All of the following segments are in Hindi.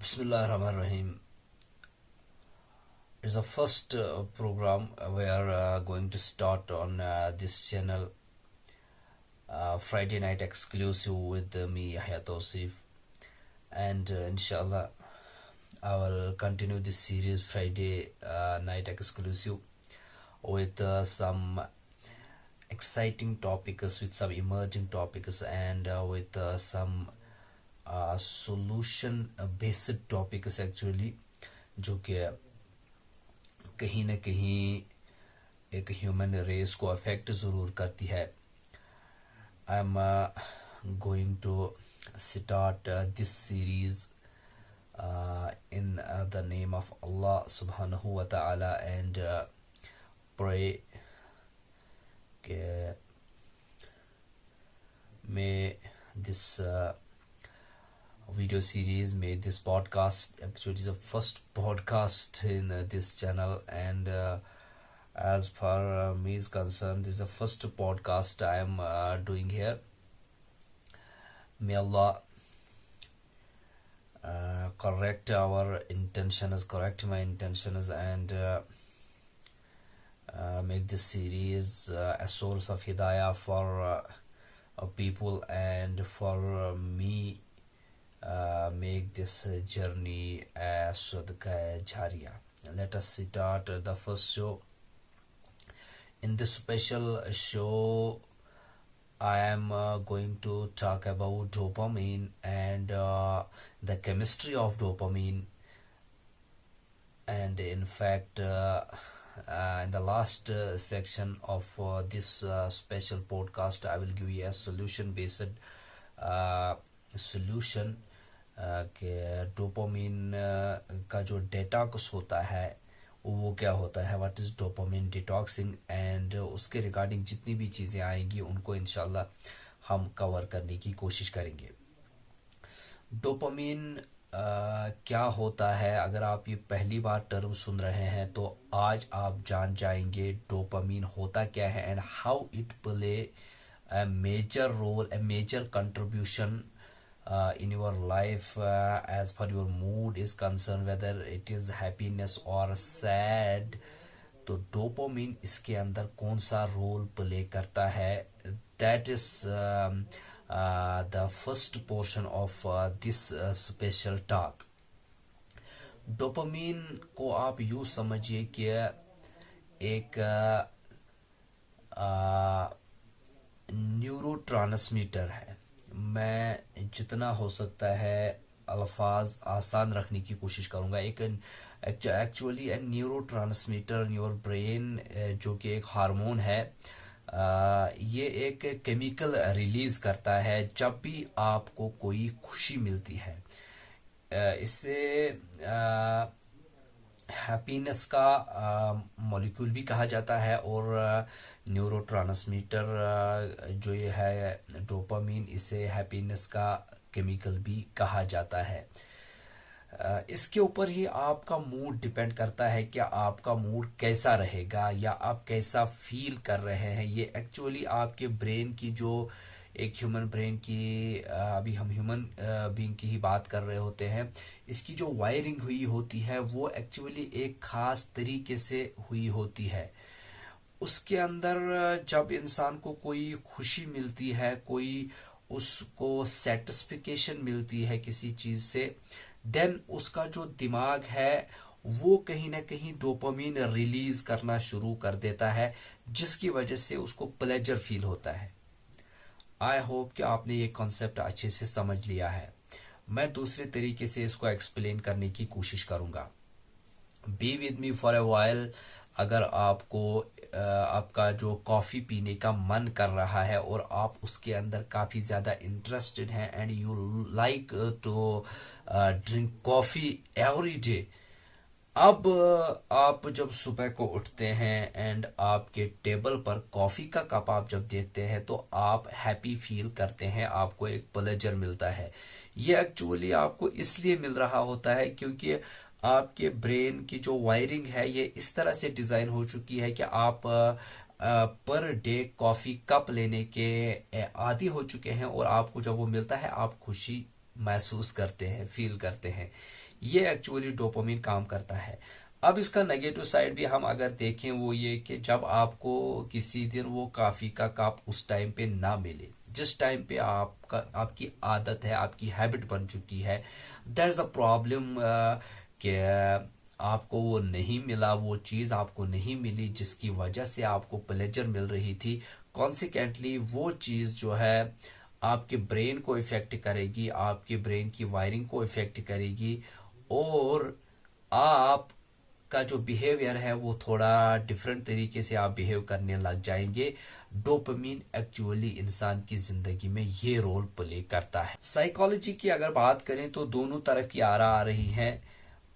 Bismillahirrahmanirrahim. It's the first program we are going to start on this channel, Friday night exclusive with me, Yahya Tawsif. And inshallah, I will continue this series Friday night exclusive with some exciting topics, with some emerging topics, and with some solution based topics actually, जो कि कहीं ना कहीं एक ह्यूमन रेस को अफेक्ट ज़रूर करती है. I am going to start this series in the name of Allah subhanahu wa ta'ala and pray that may this video series, may this podcast, actually is the first podcast in this channel, and as far me is concerned, this is the first podcast I am doing here. May Allah correct our intentions, correct my intentions, and make this series a source of hidayah for people, and for me make this journey as sadaqah jariya. Let us start the first show. In this special show, I am going to talk about dopamine and the chemistry of dopamine. And in fact, in the last section of this special podcast, I will give you a solution based solution कि डोपामिन का जो डेटॉक्स होता है वो क्या होता है, what is dopamine detoxing, and उसके रिगार्डिंग जितनी भी चीज़ें आएंगी उनको इंशाल्लाह हम कवर करने की कोशिश करेंगे. डोपामिन क्या होता है, अगर आप ये पहली बार टर्म सुन रहे हैं तो आज आप जान जाएंगे डोपामिन होता क्या है and how it play a major role, a major contribution in your life as per your mood is concerned, whether it is happiness or sad. तो डोपामिन इसके अंदर कौन सा रोल प्ले करता है, that is the first portion of this special talk. Dopamine को आप यूँ समझिए कि एक न्यूरो ट्रांसमीटर है. मैं जितना हो सकता है अल्फाज आसान रखने की कोशिश करूँगा. एक actually A neuro transmitter in your brain, जो कि एक हार्मोन है, ये एक केमिकल रिलीज़ करता है जब भी आपको कोई खुशी मिलती है. इससे हैप्पीनेस का मॉलिक्यूल भी कहा जाता है, और न्यूरो ट्रांसमीटर जो ये है डोपामिन, इसे हैप्पीनेस का केमिकल भी कहा जाता है. इसके ऊपर ही आपका मूड डिपेंड करता है कि आपका मूड कैसा रहेगा या आप कैसा फील कर रहे हैं. ये एक्चुअली आपके ब्रेन की जो एक ह्यूमन ब्रेन की, अभी हम ह्यूमन बीइंग की ही बात कर रहे होते हैं, इसकी जो वायरिंग हुई होती है वो एक्चुअली एक खास तरीके से हुई होती है. उसके अंदर जब इंसान को कोई खुशी मिलती है, कोई उसको सेटिस्फिकेशन मिलती है किसी चीज़ से, देन उसका जो दिमाग है वो कहीं ना कहीं डोपामिन रिलीज करना शुरू कर देता है, जिसकी वजह से उसको प्लेजर फील होता है. आई होप कि आपने ये कॉन्सेप्ट अच्छे से समझ लिया है. मैं दूसरे तरीके से इसको एक्सप्लेन करने की कोशिश करूँगा. Be with me for a while. अगर आपको आपका जो कॉफ़ी पीने का मन कर रहा है और आप उसके अंदर काफ़ी ज़्यादा इंटरेस्टेड हैं and you like to drink coffee every day, अब आप जब सुबह को उठते हैं एंड आपके टेबल पर कॉफ़ी का कप आप जब देखते हैं तो आप हैप्पी फील करते हैं, आपको एक प्लेजर मिलता है. ये एक्चुअली आपको इसलिए मिल रहा होता है क्योंकि आपके ब्रेन की जो वायरिंग है ये इस तरह से डिज़ाइन हो चुकी है कि आप पर डे कॉफ़ी कप लेने के आदी हो चुके हैं, और आपको जब वो मिलता है आप खुशी महसूस करते हैं, फील करते हैं। ये एक्चुअली डोपामिन काम करता है। अब इसका नेगेटिव साइड भी हम अगर देखें, वो ये कि जब आपको किसी दिन वो कॉफी का कप उस टाइम पे ना मिले, जिस टाइम पे आपकी आदत है, आपकी हैबिट बन चुकी है, दैट इज अ प्रॉब्लम कि आपको वो नहीं मिला, वो चीज़ आपको नहीं मिली जिसकी वजह से आपको प्लेजर मिल रही थी। कॉन्सिक्वेंटली वो चीज़ जो है आपके ब्रेन को इफेक्ट करेगी, आपके ब्रेन की वायरिंग को इफेक्ट करेगी, और आप का जो बिहेवियर है वो थोड़ा डिफरेंट तरीके से आप बिहेव करने लग जाएंगे। डोपामिन एक्चुअली इंसान की जिंदगी में ये रोल प्ले करता है। साइकोलॉजी की अगर बात करें तो दोनों तरफ की आरा आ रही हैं।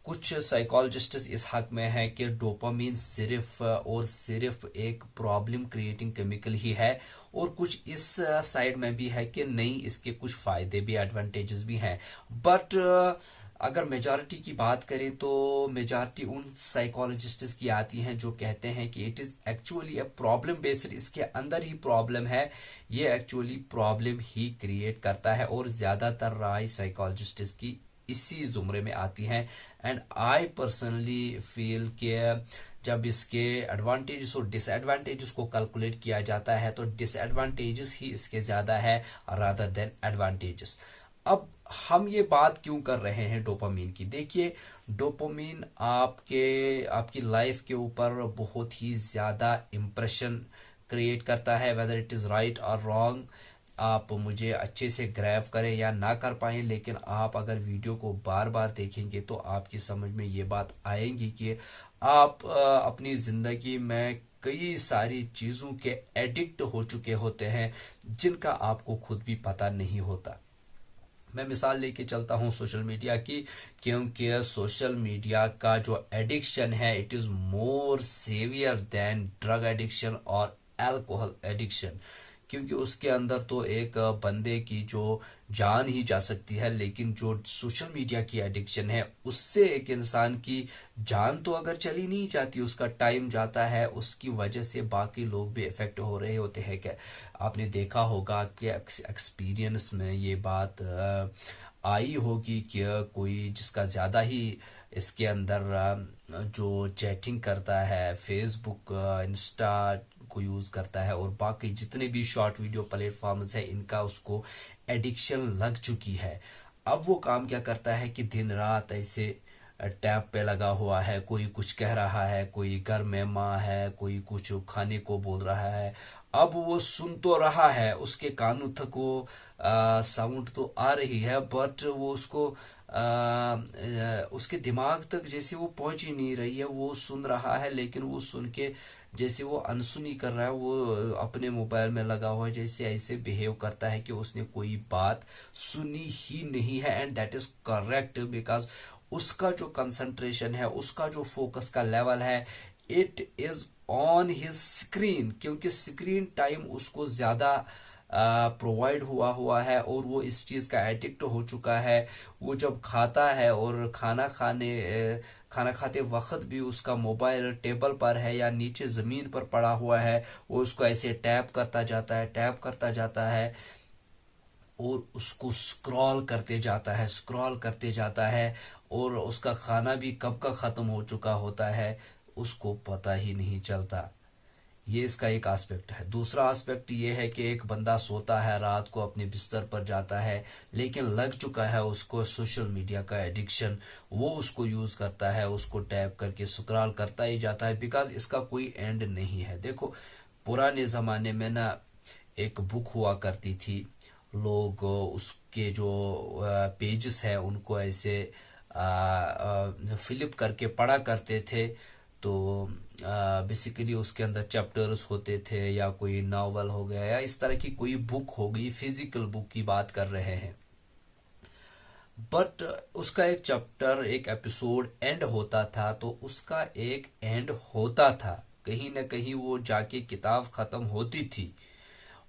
कुछ साइकोलॉजिस्ट इस हक में है कि डोपामिन सिर्फ और सिर्फ एक प्रॉब्लम क्रिएटिंग केमिकल ही है, और कुछ इस साइड में भी है कि नहीं, इसके कुछ फायदे भी, एडवांटेजेस भी हैं। बट अगर मेजॉरिटी की बात करें तो मेजॉरिटी उन साइकोलॉजिस्ट्स की आती हैं जो कहते हैं कि it is actually a problem based, इसके अंदर ही प्रॉब्लम है, ये एक्चुअली प्रॉब्लम ही क्रिएट करता है, और ज्यादातर राय साइकोलॉजिस्ट्स की इसी जुमरे में आती हैं। एंड आई पर्सनली फील कि जब इसके एडवांटेजेस और डिसएडवांटेजेस को कैलकुलेट किया जाता है तो डिसएडवांटेजेस ही इसके ज्यादा है रादर देन एडवांटेजेस। अब हम ये बात क्यों कर रहे हैं डोपामीन की? देखिए, डोपामीन आपकी लाइफ के ऊपर बहुत ही ज्यादा इम्प्रेशन क्रिएट करता है, वेदर इट इज राइट और रॉन्ग। आप मुझे अच्छे से ग्रैब करें या ना कर पाए, लेकिन आप अगर वीडियो को बार बार देखेंगे तो आपकी समझ में ये बात आएगी कि आप अपनी जिंदगी में कई सारी चीजों के एडिक्ट हो चुके होते हैं जिनका आपको खुद भी पता नहीं होता। मैं मिसाल लेके चलता हूँ सोशल मीडिया की, क्योंकि सोशल मीडिया का जो एडिक्शन है it is more severe than drug addiction और अल्कोहल एडिक्शन, क्योंकि उसके अंदर तो एक बंदे की जो जान ही जा सकती है, लेकिन जो सोशल मीडिया की एडिक्शन है उससे एक इंसान की जान तो अगर चली नहीं जाती, उसका टाइम जाता है, उसकी वजह से बाकी लोग भी इफेक्ट हो रहे होते हैं। क्या आपने देखा होगा कि एक्सपीरियंस में ये बात आई होगी कि कोई जिसका ज्यादा ही इसके अंदर जो चैटिंग करता है, फेसबुक, इंस्टा को यूज करता है और बाकी जितने भी शॉर्ट वीडियो प्लेटफॉर्म्स है, इनका उसको एडिक्शन लग चुकी है। अब वो काम क्या करता है कि दिन रात ऐसे टैब पे लगा हुआ है, कोई कुछ कह रहा है, कोई घर में माँ है, कोई कुछ खाने को बोल रहा है, अब वो सुन तो रहा है, उसके कानों तक वो साउंड तो आ रही है, बट वो उसके दिमाग तक जैसे वो पहुंच ही नहीं रही है। वो सुन रहा है लेकिन वो सुन के जैसे वो अनसुनी कर रहा है, वो अपने मोबाइल में लगा हुआ है, जैसे ऐसे बिहेव करता है कि उसने कोई बात सुनी ही नहीं है। And that is correct, because उसका जो कंसंट्रेशन है, उसका जो फोकस का लेवल है, it is on his screen, क्योंकि स्क्रीन टाइम उसको ज्यादा प्रोवाइड हुआ है और वो इस चीज का एडिक्ट हो चुका है। वो जब खाता है और खाना खाते वक्त भी उसका मोबाइल टेबल पर है या नीचे जमीन पर पड़ा हुआ है, वो उसको ऐसे टैप करता जाता है, टैप करता जाता है और उसको स्क्रॉल करते जाता है, और उसका खाना भी कब का खत्म हो चुका होता है उसको पता ही नहीं चलता। ये इसका एक एस्पेक्ट है। दूसरा एस्पेक्ट ये है कि एक बंदा सोता है, रात को अपने बिस्तर पर जाता है, लेकिन लग चुका है उसको सोशल मीडिया का एडिक्शन, वो उसको यूज करता है, उसको टैप करके स्क्रॉल करता ही जाता है, बिकॉज इसका कोई एंड नहीं है। देखो, पुराने जमाने में ना एक बुक हुआ करती थी, लोग उसके जो पेजेस हैं उनको ऐसे फिलिप करके पढ़ा करते थे। तो बेसिकली उसके अंदर चैप्टर्स होते थे, या कोई नावल हो गया या इस तरह की कोई बुक हो गई, फिजिकल बुक की बात कर रहे हैं। बट उसका एक चैप्टर, एक एपिसोड एंड होता था, तो उसका एक एंड होता था, कहीं ना कहीं वो जाके किताब खत्म होती थी।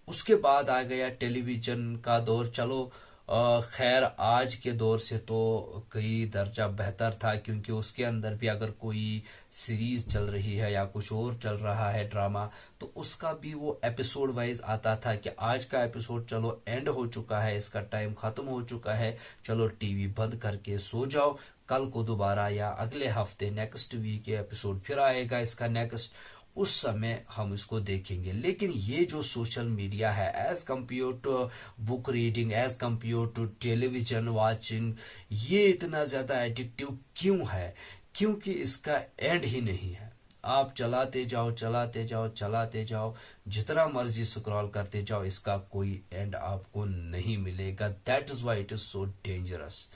उसके बाद आ गया टेलीविजन का दौर। चलो खैर आज के दौर से तो कई दर्जा बेहतर था, क्योंकि उसके अंदर भी अगर कोई सीरीज चल रही है या कुछ और चल रहा है ड्रामा, तो उसका भी वो एपिसोड वाइज आता था कि आज का एपिसोड चलो एंड हो चुका है, इसका टाइम खत्म हो चुका है, चलो टीवी बंद करके सो जाओ, कल को दोबारा या अगले हफ्ते नेक्स्ट वीक एपिसोड फिर आएगा इसका नेक्स्ट, उस समय हम इसको देखेंगे। लेकिन ये जो सोशल मीडिया है, as compare to book reading, as compare to television watching, ये इतना ज़्यादा एडिक्टिव क्यों है? क्योंकि इसका एंड ही नहीं है। आप चलाते जाओ चलाते जाओ चलाते जाओ, जितना मर्जी स्क्रॉल करते जाओ, इसका कोई एंड आपको नहीं मिलेगा। That is why it is so dangerous.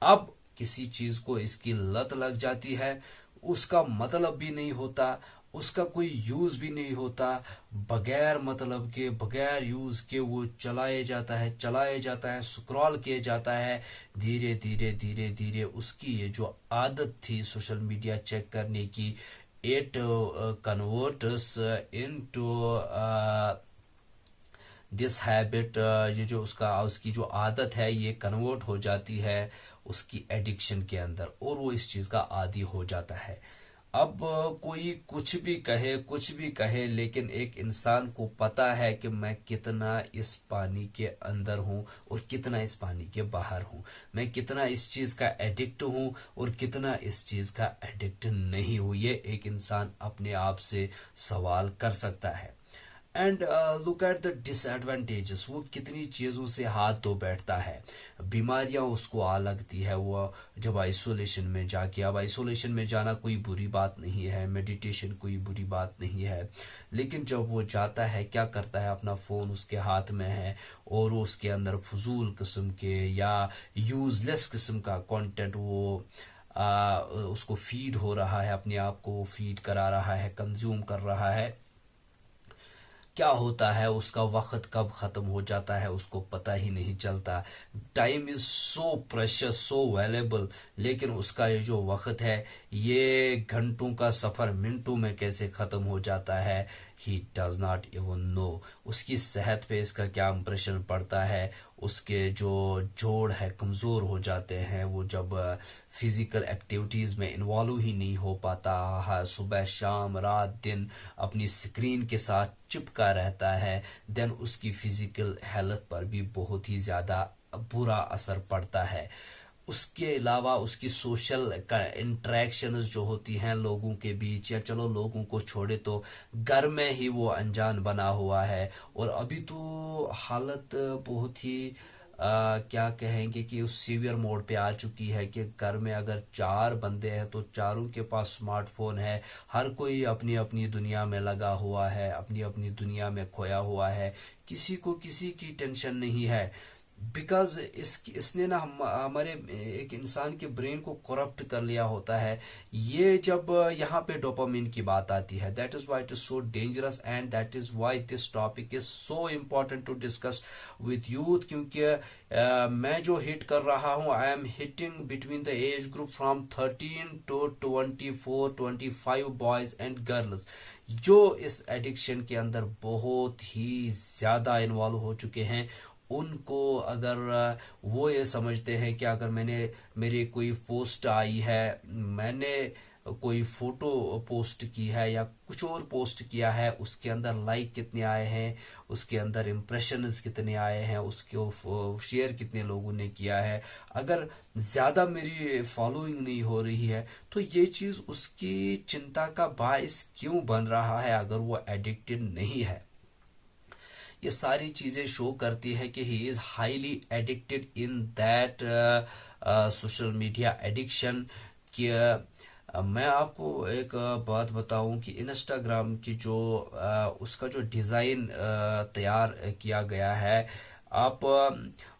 अब किसी चीज को इसकी लत लग जाती है, उसका मतलब भी नहीं होता, उसका कोई यूज भी नहीं होता, बगैर मतलब के बगैर यूज के वो चलाए जाता है चलाए जाता है, स्क्रॉल किए जाता है। धीरे धीरे धीरे धीरे उसकी ये जो आदत थी सोशल मीडिया चेक करने की, it converts into this habit, ये जो उसकी जो आदत है ये कन्वर्ट हो जाती है उसकी एडिक्शन के अंदर, और वो इस चीज का आदी हो जाता है। अब कोई कुछ भी कहे, लेकिन एक इंसान को पता है कि मैं कितना इस पानी के अंदर हूँ और कितना इस पानी के बाहर हूँ, मैं कितना इस चीज का एडिक्ट हूँ और कितना इस चीज का एडिक्ट नहीं हूँ। ये एक इंसान अपने आप से सवाल कर सकता है। And look at the disadvantages, वो कितनी चीज़ों से हाथ धो बैठता है, बीमारियां उसको आ लगती है वो जब आइसोलेशन में जाके। अब आइसोलेशन में जाना कोई बुरी बात नहीं है, मेडिटेशन कोई बुरी बात नहीं है, लेकिन जब वो जाता है क्या करता है, अपना फ़ोन उसके हाथ में है और उसके अंदर फजूल किस्म के या यूजलेस किस्म का कंटेंट वो उसको फीड हो रहा है, अपने आप को फीड करा रहा है, कंज्यूम कर रहा है। क्या होता है, उसका वक्त कब खत्म हो जाता है उसको पता ही नहीं चलता। Time is so precious, so valuable, लेकिन उसका ये जो वक्त है ये घंटों का सफर मिनटों में कैसे खत्म हो जाता है, he does not even know. उसकी सेहत पे इसका क्या इम्प्रेशन पड़ता है, उसके जो जोड़ है कमज़ोर हो जाते हैं, वो जब फिजिकल एक्टिविटीज़ में इन्वॉल्व ही नहीं हो पाता, सुबह शाम रात दिन अपनी स्क्रीन के साथ चिपका रहता है, देन उसकी फिजिकल हेल्थ पर भी बहुत ही ज़्यादा बुरा असर पड़ता है। उसके अलावा उसकी सोशल इंटरेक्शंस जो होती हैं लोगों के बीच, या चलो लोगों को छोड़े तो घर में ही वो अनजान बना हुआ है। और अभी तो हालत बहुत ही क्या कहेंगे कि उस सीवियर मोड पे आ चुकी है कि घर में अगर 4 बंदे हैं तो चारों के पास स्मार्टफोन है, हर कोई अपनी अपनी दुनिया में लगा हुआ है, अपनी अपनी दुनिया में खोया हुआ है, किसी को किसी की टेंशन नहीं है। बिकॉज इसने ना हमारे एक इंसान के ब्रेन को करप्ट कर लिया होता है। ये जब यहाँ पे डोपामिन की बात आती है, that is why it is so dangerous, and that is why this topic is so important to discuss with youth. क्योंकि मैं जो हिट कर रहा हूँ, I am hitting between the age group from 13 to 24-25 boys and girls, जो इस एडिक्शन के अंदर बहुत ही ज्यादा इन्वॉल्व हो चुके हैं। उनको अगर वो ये समझते हैं कि अगर मेरी कोई पोस्ट आई है, मैंने कोई फोटो पोस्ट की है या कुछ और पोस्ट किया है, उसके अंदर लाइक कितने आए हैं, उसके अंदर इम्प्रेशंस कितने आए हैं, उसको शेयर कितने लोगों ने किया है, अगर ज़्यादा मेरी फॉलोइंग नहीं हो रही है, तो ये चीज़ उसकी चिंता का बायस क्यों बन रहा है अगर वो एडिक्टेड नहीं है। ये सारी चीज़ें शो करती है कि he is highly addicted in that social media addiction. कि मैं आपको एक बात बताऊं कि इंस्टाग्राम की जो उसका जो डिज़ाइन तैयार किया गया है, आप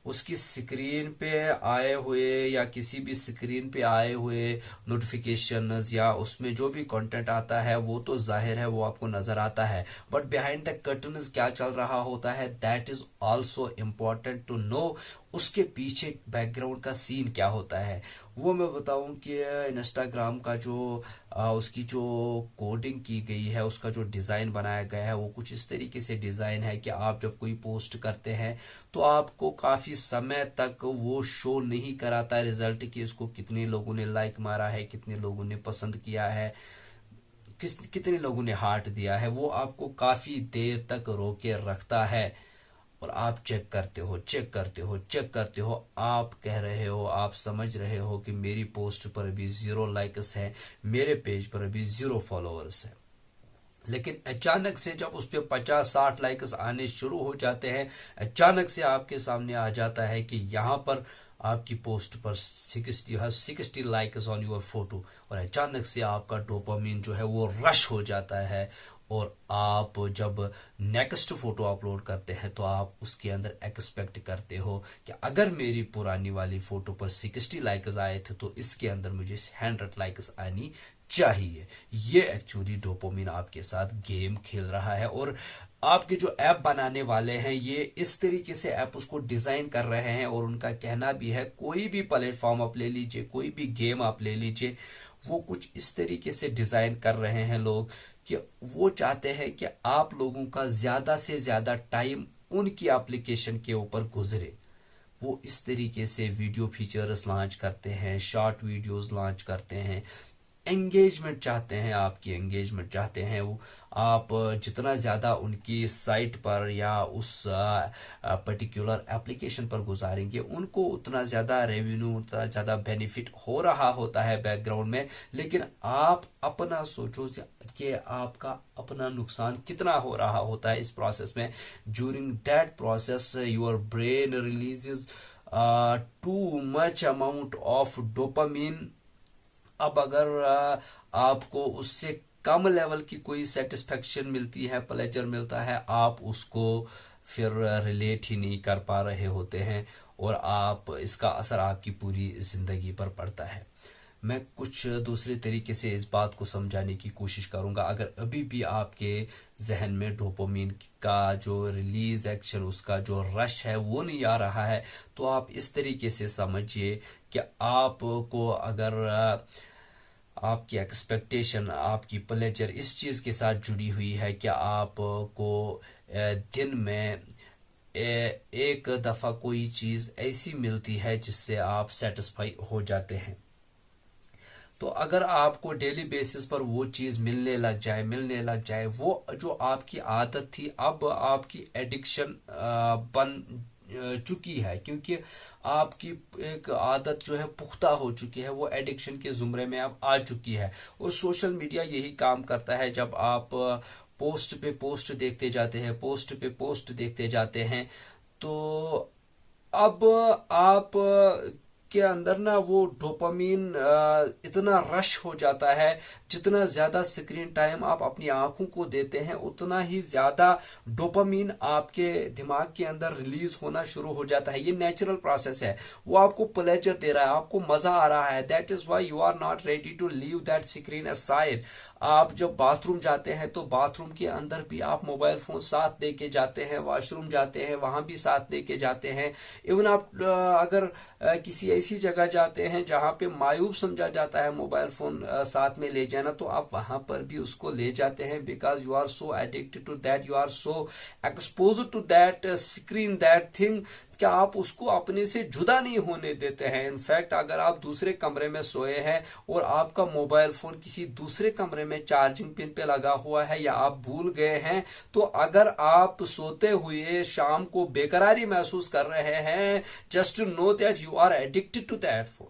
उसकी स्क्रीन पे आए हुए या किसी भी स्क्रीन पे आए हुए नोटिफिकेशंस या उसमें जो भी कंटेंट आता है वो तो जाहिर है वो आपको नजर आता है, बट बिहाइंड द कर्टन्स क्या चल रहा होता है, that is also important to know. उसके पीछे बैकग्राउंड का सीन क्या होता है वो मैं बताऊं कि इंस्टाग्राम का जो उसकी जो कोडिंग की गई है, उसका जो डिज़ाइन बनाया गया है वो कुछ इस तरीके से डिज़ाइन है कि आप जब कोई पोस्ट करते हैं तो आपको काफ़ी समय तक वो शो नहीं कराता रिजल्ट कि इसको कितने लोगों ने लाइक मारा है, कितने लोगों ने पसंद किया है, कितने लोगों ने हार्ट दिया है। वो आपको काफ़ी देर तक रोके रखता है और आप चेक करते हो, चेक करते हो, चेक करते हो। आप कह रहे हो, आप समझ रहे हो कि मेरी पोस्ट पर अभी 0 लाइक्स है, मेरे पेज पर अभी 0 फॉलोअर्स है। लेकिन अचानक से जब उस पर 50-60 लाइक्स आने शुरू हो जाते हैं, अचानक से आपके सामने आ जाता है कि यहाँ पर आपकी पोस्ट पर 60 लाइक्स ऑन योर फोटो, और अचानक से आपका डोपामिन जो है वो रश हो जाता है। और आप जब नेक्स्ट फोटो अपलोड करते हैं तो आप उसके अंदर एक्सपेक्ट करते हो कि अगर मेरी पुरानी वाली फोटो पर 60 लाइक्स आए थे तो इसके अंदर मुझे 100 लाइक्स आनी चाहिए। ये एक्चुअली डोपामिन आपके साथ गेम खेल रहा है। और आपके जो ऐप बनाने वाले हैं ये इस तरीके से ऐप उसको डिजाइन कर रहे हैं, और उनका कहना भी है, कोई भी प्लेटफॉर्म आप ले लीजिए, कोई भी गेम आप ले लीजिए, वो कुछ इस तरीके से डिजाइन कर रहे हैं लोग कि वो चाहते हैं कि आप लोगों का ज्यादा से ज्यादा टाइम उनकी एप्लीकेशन के ऊपर गुजरे। वो इस तरीके से वीडियो फीचर्स लॉन्च करते हैं, शॉर्ट वीडियोस लॉन्च करते हैं, एंगेजमेंट चाहते हैं, आपकी एंगेजमेंट चाहते हैं। वो आप जितना ज़्यादा उनकी साइट पर या उस पर्टिकुलर एप्लीकेशन पर गुजारेंगे, उनको उतना ज़्यादा रेवेन्यू, उतना ज़्यादा बेनिफिट हो रहा होता है बैकग्राउंड में। लेकिन आप अपना सोचो कि आपका अपना नुकसान कितना हो रहा होता है इस प्रोसेस में। During that process your brain releases too much amount of dopamine. अब अगर आपको उससे कम लेवल की कोई सेटिस्फेक्शन मिलती है, प्लेजर मिलता है, आप उसको फिर रिलेट ही नहीं कर पा रहे होते हैं, और आप इसका असर आपकी पूरी जिंदगी पर पड़ता है। मैं कुछ दूसरे तरीके से इस बात को समझाने की कोशिश करूंगा। अगर अभी भी आपके जहन में डोपामिन का जो रिलीज एक्शन, उसका जो रश है वो नहीं आ रहा है, तो आप इस तरीके से समझिए कि आपको अगर आपकी एक्सपेक्टेशन, आपकी प्लेजर इस चीज़ के साथ जुड़ी हुई है कि आपको दिन में एक दफ़ा कोई चीज़ ऐसी मिलती है जिससे आप सेटिस्फाई हो जाते हैं, तो अगर आपको डेली बेसिस पर वो चीज़ मिलने लग जाए, वो जो आपकी आदत थी अब आपकी एडिक्शन बन चुकी है, क्योंकि आपकी एक आदत जो है पुख्ता हो चुकी है, वो एडिक्शन के जुमरे में अब आ चुकी है। और सोशल मीडिया यही काम करता है, जब आप पोस्ट पे पोस्ट देखते जाते हैं, पोस्ट पे पोस्ट देखते जाते हैं, तो अब आप के अंदर ना वो डोपामीन इतना रश हो जाता है। जितना ज्यादा स्क्रीन टाइम आप अपनी आंखों को देते हैं, उतना ही ज्यादा डोपामीन आपके दिमाग के अंदर रिलीज होना शुरू हो जाता है। ये नेचुरल प्रोसेस है, वो आपको प्लेजर दे रहा है, आपको मजा आ रहा है। That is why you are not ready to leave that screen aside. आप जब बाथरूम जाते हैं तो बाथरूम के अंदर भी आप मोबाइल फोन साथ लेके जाते हैं, वॉशरूम जाते हैं वहां भी साथ लेके जाते हैं। इवन आप अगर किसी ऐसी जगह जाते हैं जहां पे मायूब समझा जाता है मोबाइल फोन साथ में ले जाना, तो आप वहां पर भी उसको ले जाते हैं, because you are so addicted to that, you are so expose to that screen, that thing, क्या आप उसको अपने से जुदा नहीं होने देते हैं। इनफैक्ट अगर आप दूसरे कमरे में सोए हैं और आपका मोबाइल फोन किसी दूसरे कमरे में चार्जिंग पिन पे लगा हुआ है, या आप भूल गए हैं, तो अगर आप सोते हुए शाम को बेकरारी महसूस कर रहे हैं, just know that you are addicted to that phone.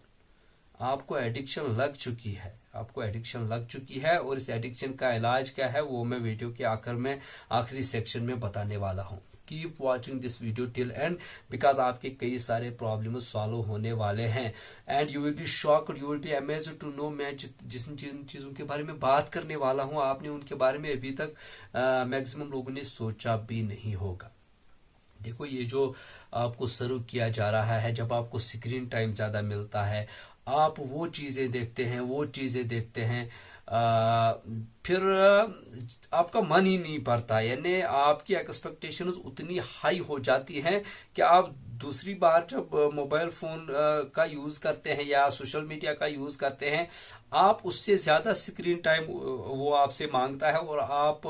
आपको एडिक्शन लग चुकी है, आपको एडिक्शन लग चुकी है। और इस एडिक्शन का इलाज क्या है वो मैं वीडियो के आखिर में, आखिरी सेक्शन में बताने वाला हूँ। Keep watching this video till end, because आपके कई सारे प्रॉब्लम सॉल्व होने वाले हैं, and you will be shocked, you will be amazed to know मैं जिन चीज़ों के बारे में बात करने वाला हूँ, आपने उनके बारे में अभी तक मैक्सिमम लोगों ने सोचा भी नहीं होगा। देखो, ये जो आपको सर्व किया जा रहा है, जब आपको स्क्रीन टाइम ज़्यादा मिलता है, आप वो चीज़ें देखते हैं, फिर आपका मन ही नहीं भरता, यानी आपकी एक्सपेक्टेशंस उतनी हाई हो जाती हैं कि आप दूसरी बार जब मोबाइल फोन का यूज करते हैं या सोशल मीडिया का यूज करते हैं, आप उससे ज्यादा स्क्रीन टाइम वो आपसे मांगता है, और आप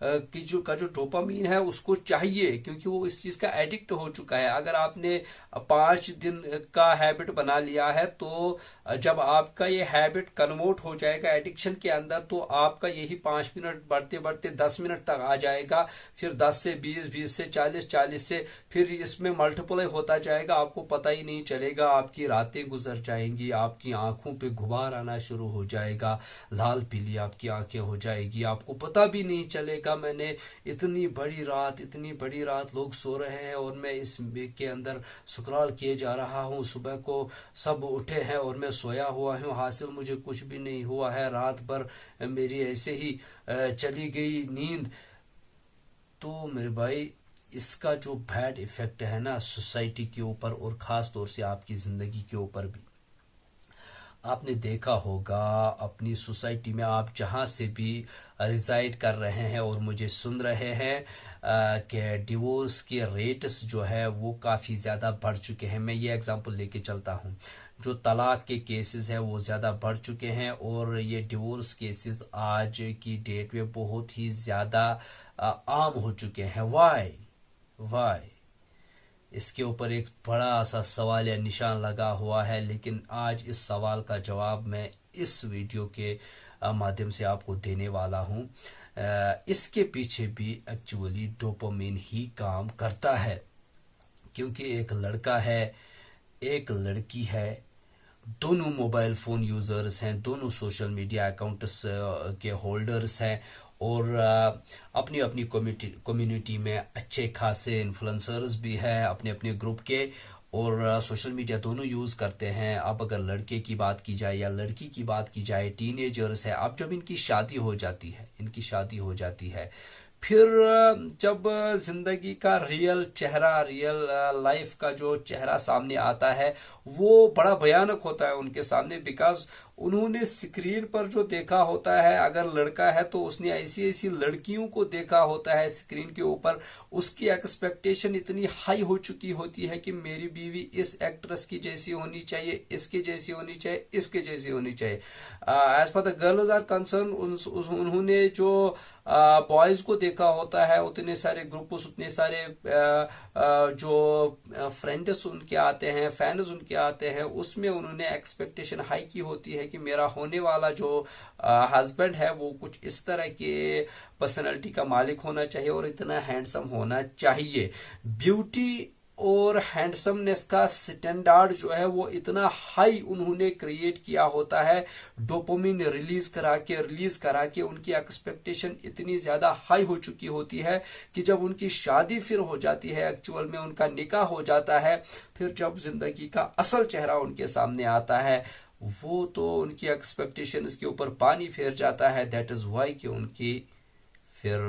की जो डोपामीन है उसको चाहिए, क्योंकि वो इस चीज का एडिक्ट हो चुका है। अगर आपने 5 दिन का हैबिट बना लिया है, तो जब आपका ये हैबिट कन्वर्ट हो जाएगा एडिक्शन के अंदर, तो आपका यही 5 मिनट बढ़ते बढ़ते 10 मिनट तक आ जाएगा, फिर 10 से 20, 20 से 40, 40 से फिर इसमें मल्टीप्लाई होता जाएगा, आपको पता ही नहीं चलेगा। आपकी रातें गुजर जाएंगी, आपकी आंखों पे गुबार आना शुरू हो जाएगा, लाल पीली आपकी आंखें हो जाएगी, आपको पता भी नहीं चलेगा। मैंने इतनी बड़ी रात लोग सो रहे हैं और मैं इस के अंदर सुकराल किए जा रहा हूँ, सुबह को सब उठे हैं और मैं सोया हुआ हूँ, हासिल मुझे कुछ भी नहीं हुआ है, रात भर मेरी ऐसे ही चली गई नींद। तो मेरे भाई, इसका जो बैड इफेक्ट है ना सोसाइटी के ऊपर, और खास तौर से आपकी जिंदगी के ऊपर भी, आपने देखा होगा अपनी सोसाइटी में, आप जहां से भी रिजाइड कर रहे हैं और मुझे सुन रहे हैं, कि डिवोर्स के रेट्स जो है वो काफ़ी ज़्यादा बढ़ चुके हैं। मैं ये एग्जांपल लेके चलता हूँ, जो तलाक के केसेस हैं वो ज़्यादा बढ़ चुके हैं, और ये डिवोर्स केसेस आज की डेट में बहुत ही ज़्यादा आम हो चुके हैं। वाई वाई इसके ऊपर एक बड़ा सा सवाल या निशान लगा हुआ है, लेकिन आज इस सवाल का जवाब मैं इस वीडियो के माध्यम से आपको देने वाला हूँ। इसके पीछे भी एक्चुअली डोपामिन ही काम करता है, क्योंकि एक लड़का है, एक लड़की है, दोनों मोबाइल फ़ोन यूज़र्स हैं, दोनों सोशल मीडिया अकाउंट्स के होल्डर्स हैं, और अपनी अपनी कम्युनिटी में अच्छे खासे इन्फ्लुएंसर्स भी हैं अपने अपने ग्रुप के, और सोशल मीडिया दोनों यूज़ करते हैं। अब अगर लड़के की बात की जाए या लड़की की बात की जाए, टीनेजर्स है, अब जब इनकी शादी हो जाती है, फिर जब जिंदगी का रियल चेहरा, रियल लाइफ का जो चेहरा सामने आता है, वो बड़ा भयानक होता है उनके सामने, बिकॉज उन्होंने स्क्रीन पर जो देखा होता है, अगर लड़का है तो उसने ऐसी ऐसी लड़कियों को देखा होता है स्क्रीन के ऊपर, उसकी एक्सपेक्टेशन इतनी हाई हो चुकी होती है कि मेरी बीवी इस एक्ट्रेस की जैसी होनी चाहिए, इसके जैसी होनी चाहिए, इसके जैसी होनी चाहिए। As per the girls are concern, उन्होंने जो बॉयज को देखा होता है, उतने सारे ग्रुप्स, उतने सारे जो फ्रेंड्स उनके आते हैं, फैंस उनके आते हैं, उसमें उन्होंने एक्सपेक्टेशन हाई की होती है कि मेरा होने वाला जो हस्बैंड है वो कुछ इस तरह के पर्सनालिटी का मालिक होना चाहिए और इतना हैंडसम होना चाहिए। ब्यूटी और हैंडसमनेस का स्टैंडर्ड जो है वो इतना हाई उन्होंने क्रिएट किया होता है, डोपामिन रिलीज करा के उनकी एक्सपेक्टेशन इतनी ज्यादा हाई हो चुकी होती है कि जब उनकी शादी फिर हो जाती है, एक्चुअल में उनका निकाह हो जाता है, फिर जब जिंदगी का असल चेहरा उनके सामने आता है, वो तो उनकी एक्सपेक्टेशंस के ऊपर पानी फेर जाता है। दैट इज वाई कि उनकी फिर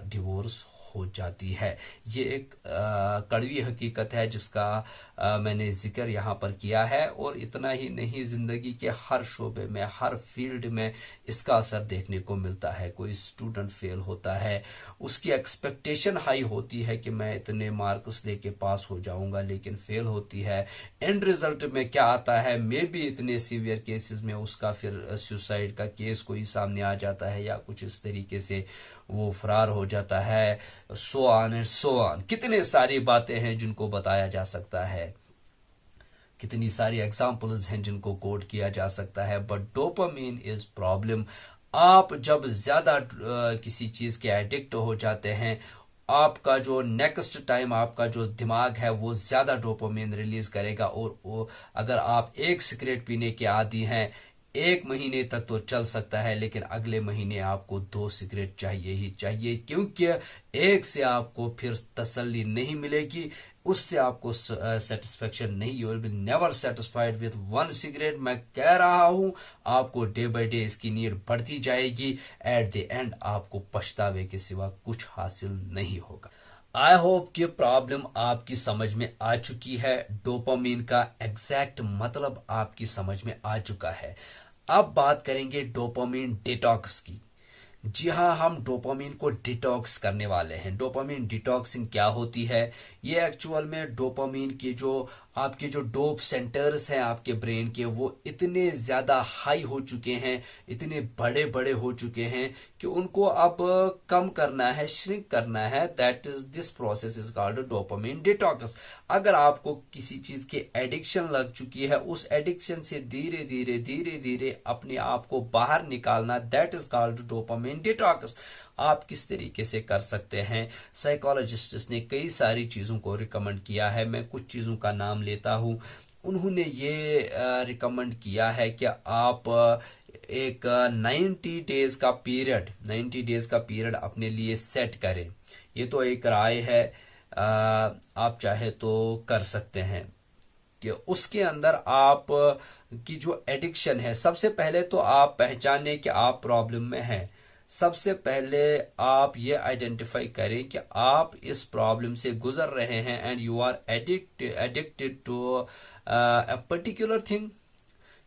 डिवोर्स हो जाती है। ये एक कड़वी हकीकत है जिसका मैंने जिक्र यहाँ पर किया है, और इतना ही नहीं, जिंदगी के हर शोबे में, हर फील्ड में इसका असर देखने को मिलता है। कोई स्टूडेंट फेल होता है, उसकी एक्सपेक्टेशन हाई होती है कि मैं इतने मार्क्स लेके पास हो जाऊंगा, लेकिन फेल होती है। एंड रिजल्ट में क्या आता है, मे भी इतने सीवियर केसेस में उसका फिर सुसाइड का केस कोई सामने आ जाता है, या कुछ इस तरीके से वो फरार हो जाता है। So on and so on, कितने सारी बातें हैं जिनको बताया जा सकता है, कितनी सारी एग्जाम्पल्स हैं जिनको कोट किया जा सकता है, बट डोपामिन इज प्रॉब्लम। आप जब ज्यादा किसी चीज के एडिक्ट हो जाते हैं, आपका जो नेक्स्ट टाइम आपका जो दिमाग है वो ज्यादा डोपामिन रिलीज करेगा, और अगर आप एक सिगरेट पीने के आदी हैं, 1 महीने तक तो चल सकता है, लेकिन अगले महीने आपको 2 सिगरेट चाहिए ही चाहिए, क्योंकि एक से आपको फिर तसल्ली नहीं मिलेगी, उससे आपको सेटिस्फेक्शन नहीं, you will be never satisfied with 1 cigarette. मैं कह रहा हूं, आपको डे बाय डे इसकी नीड बढ़ती जाएगी, एट द एंड आपको पछतावे के सिवा कुछ हासिल नहीं होगा। आई होप कि प्रॉब्लम आपकी समझ में आ चुकी है, डोपामिन का एग्जैक्ट मतलब आपकी समझ में आ चुका है। अब बात करेंगे डोपामिन डिटॉक्स की। जी हाँ, हम डोपामिन को डिटॉक्स करने वाले हैं। डोपामिन डिटॉक्सिंग क्या होती है? ये एक्चुअल में डोपामिन के जो आपके जो डोप सेंटर्स हैं आपके ब्रेन के, वो इतने ज़्यादा हाई हो चुके हैं, इतने बड़े बड़े हो चुके हैं कि उनको अब कम करना है, श्रिंक करना है। That is this process is called dopamine detox. अगर आपको किसी चीज़ की एडिक्शन लग चुकी है, उस एडिक्शन से धीरे धीरे धीरे धीरे अपने आप को बाहर निकालना, that is called dopamine detox. आप किस तरीके से कर सकते हैं? साइकोलॉजिस्ट ने कई सारी चीज़ों को रिकमेंड किया है। मैं कुछ चीज़ों का नाम लेता हूँ। उन्होंने ये रिकमेंड किया है कि आप एक 90 डेज का पीरियड अपने लिए सेट करें। ये तो एक राय है, आप चाहे तो कर सकते हैं कि उसके अंदर आप की जो एडिक्शन है, सबसे पहले तो आप पहचानें कि आप प्रॉब्लम में हैं। सबसे पहले आप ये आइडेंटिफाई करें कि आप इस प्रॉब्लम से गुजर रहे हैं and you are addicted to a particular thing.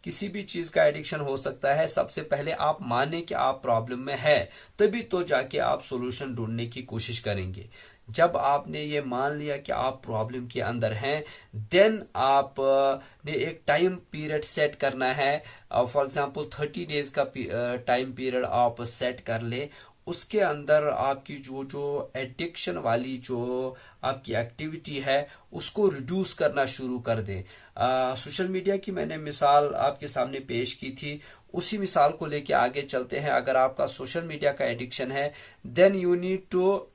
किसी भी चीज का एडिक्शन हो सकता है। सबसे पहले आप माने कि आप प्रॉब्लम में है, तभी तो जाके आप सॉल्यूशन ढूंढने की कोशिश करेंगे। जब आपने ये मान लिया कि आप प्रॉब्लम के अंदर हैं, देन आप ने एक टाइम पीरियड सेट करना है। फॉर एग्जांपल 30 डेज का टाइम पीरियड आप सेट कर ले। उसके अंदर आपकी जो जो एडिक्शन वाली जो आपकी एक्टिविटी है, उसको रिड्यूस करना शुरू कर दें। सोशल मीडिया की मैंने मिसाल आपके सामने पेश की थी, उसी मिसाल को लेके आगे चलते हैं। अगर आपका सोशल मीडिया का एडिक्शन है, then you need to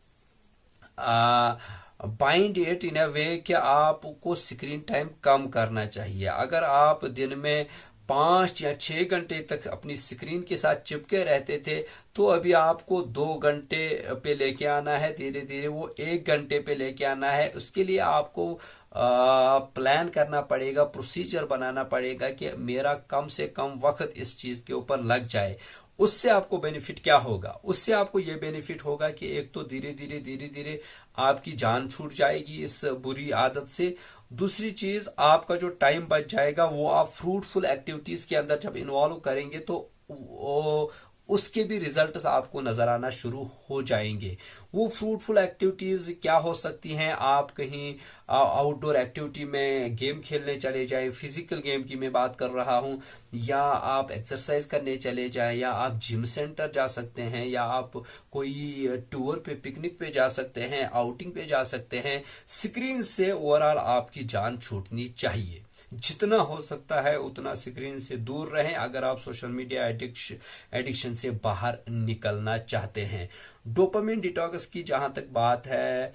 bind it in a way कि आपको स्क्रीन टाइम कम करना चाहिए। अगर आप दिन में 5 या 6 घंटे तक अपनी स्क्रीन के साथ चिपके रहते थे, तो अभी आपको 2 घंटे पे लेके आना है, धीरे धीरे वो 1 घंटे पे लेके आना है। उसके लिए आपको प्लान करना पड़ेगा, प्रोसीजर बनाना पड़ेगा कि मेरा कम से कम वक्त इस चीज के ऊपर लग जाए। उससे आपको बेनिफिट क्या होगा? उससे आपको ये बेनिफिट होगा कि एक तो धीरे धीरे आपकी जान छूट जाएगी इस बुरी आदत से। दूसरी चीज, आपका जो टाइम बच जाएगा वो आप फ्रूटफुल एक्टिविटीज के अंदर जब इन्वॉल्व करेंगे तो उसके भी रिजल्ट्स आपको नजर आना शुरू हो जाएंगे। वो फ्रूटफुल एक्टिविटीज क्या हो सकती हैं? आप कहीं आउटडोर एक्टिविटी में गेम खेलने चले जाएं, फिजिकल गेम की मैं बात कर रहा हूं, या आप एक्सरसाइज करने चले जाएं, या आप जिम सेंटर जा सकते हैं, या आप कोई टूर पे, पिकनिक पे जा सकते हैं, आउटिंग पे जा सकते हैं। स्क्रीन से ओवरऑल आपकी जान छूटनी चाहिए। जितना हो सकता है उतना स्क्रीन से दूर रहें अगर आप सोशल मीडिया एडिक्शन से बाहर निकलना चाहते हैं। डोपामिन डिटॉक्स की जहां तक बात है,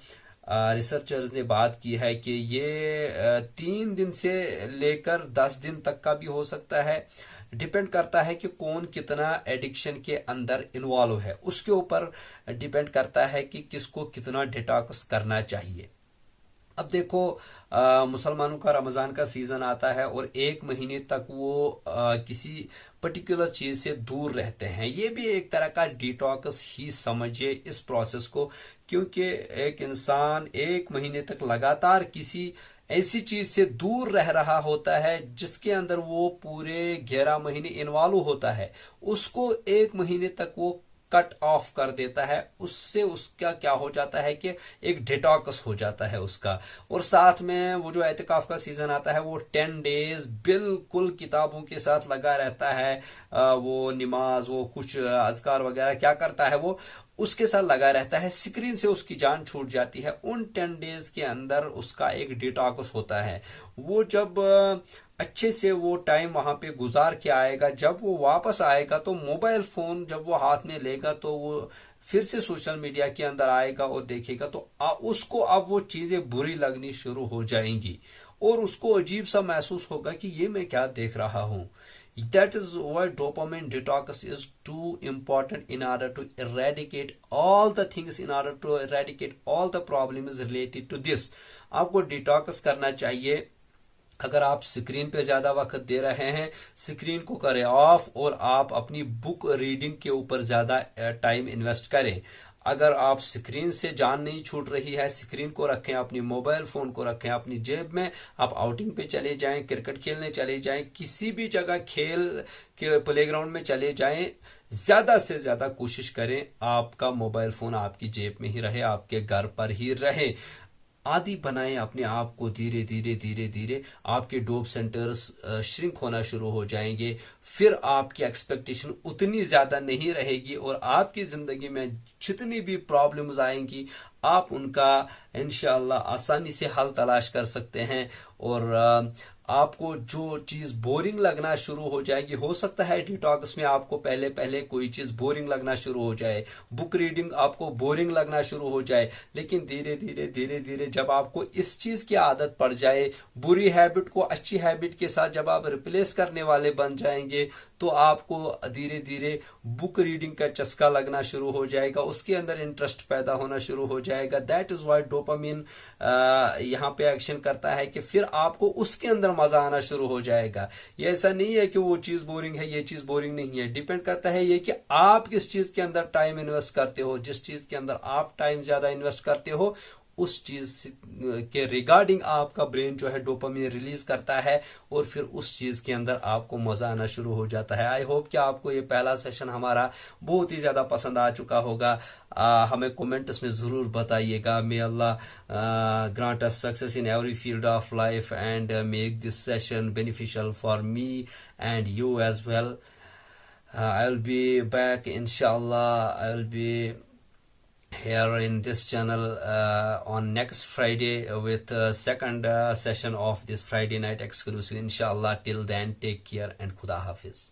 रिसर्चर्स ने बात की है कि ये 3 दिन से लेकर 10 दिन तक का भी हो सकता है। डिपेंड करता है कि कौन कितना एडिक्शन के अंदर इन्वॉल्व है, उसके ऊपर डिपेंड करता है कि किसको कितना डिटॉक्स करना चाहिए। अब देखो, मुसलमानों का रमजान का सीजन आता है और 1 महीने तक वो किसी पर्टिकुलर चीज से दूर रहते हैं। ये भी एक तरह का डिटॉक्स ही समझिए इस प्रोसेस को, क्योंकि एक इंसान 1 महीने तक लगातार किसी ऐसी चीज से दूर रह रहा होता है जिसके अंदर वो पूरे 11 महीने इन्वॉल्व होता है, उसको 1 महीने तक वो कट ऑफ कर देता है। उससे उसका क्या हो जाता है कि एक डिटॉक्स हो जाता है उसका। और साथ में वो जो एतिकाफ का सीजन आता है, वो 10 डेज बिल्कुल किताबों के साथ लगा रहता है। वो नमाज, वो कुछ अज़कार वगैरह क्या करता है, वो उसके साथ लगा रहता है। स्क्रीन से उसकी जान छूट जाती है। उन 10 डेज के अंदर उसका एक डिटॉक्स होता है। वो जब अच्छे से वो टाइम वहां पे गुजार के आएगा, जब वो वापस आएगा तो मोबाइल फोन जब वो हाथ में लेगा तो वो फिर से सोशल मीडिया के अंदर आएगा और देखेगा, तो उसको अब वो चीजें बुरी लगनी शुरू हो जाएंगी और उसको अजीब सा महसूस होगा कि ये मैं क्या देख रहा हूं। That is why dopamine detox is too important in order to eradicate all the things, in order to eradicate all the problems related to this. आपको डिटॉक्स करना चाहिए। अगर आप स्क्रीन पे ज्यादा वक्त दे रहे हैं, स्क्रीन को करें ऑफ और आप अपनी बुक रीडिंग के ऊपर ज्यादा टाइम इन्वेस्ट करें। अगर आप स्क्रीन से जान नहीं छूट रही है, स्क्रीन को रखें, अपनी मोबाइल फोन को रखें अपनी जेब में, आप आउटिंग पे चले जाएं, क्रिकेट खेलने चले जाएं, किसी भी जगह खेल के प्लेग्राउंड में चले जाएं, ज्यादा से ज्यादा कोशिश करें आपका मोबाइल फोन आपकी जेब में ही रहे, आपके घर पर ही रहे। आदि बनाएं अपने आप को, धीरे धीरे धीरे धीरे आपके डोप सेंटर्स श्रिंक होना शुरू हो जाएंगे। फिर आपकी एक्सपेक्टेशन उतनी ज्यादा नहीं रहेगी और आपकी जिंदगी में जितनी भी प्रॉब्लम्स आएंगी आप उनका इंशाल्लाह आसानी से हल तलाश कर सकते हैं। और आपको जो चीज बोरिंग लगना शुरू हो जाएगी, हो सकता है डिटॉक्स में आपको पहले पहले कोई चीज बोरिंग लगना शुरू हो जाए, बुक रीडिंग आपको बोरिंग लगना शुरू हो जाए, लेकिन धीरे धीरे धीरे धीरे जब आपको इस चीज की आदत पड़ जाए, बुरी हैबिट को अच्छी हैबिट के साथ जब आप रिप्लेस करने वाले बन जाएंगे, तो आपको धीरे धीरे बुक रीडिंग का चस्का लगना शुरू हो जाएगा, उसके अंदर इंटरेस्ट पैदा होना शुरू हो जाएगा। दैट इज व्हाई डोपामिन यहाँ पे एक्शन करता है कि फिर आपको उसके अंदर मजा आना शुरू हो जाएगा। ये ऐसा नहीं है कि वो चीज बोरिंग है, ये चीज बोरिंग नहीं है, डिपेंड करता है ये कि आप किस चीज के अंदर टाइम इन्वेस्ट करते हो। जिस चीज के अंदर आप टाइम ज्यादा इन्वेस्ट करते हो उस चीज के रिगार्डिंग आपका ब्रेन जो है डोपामिन रिलीज करता है और फिर उस चीज के अंदर आपको मजा आना शुरू हो जाता है। आई होप कि आपको ये पहला सेशन हमारा बहुत ही ज्यादा पसंद आ चुका होगा। हमें कमेंट्स में जरूर बताइएगा। May Allah grant us success in every field of life and make this session beneficial for me and you as well. I will be back inshallah. I will be here in this channel on next Friday with second session of this Friday night exclusive inshallah. Till then, take care and Khuda Hafiz.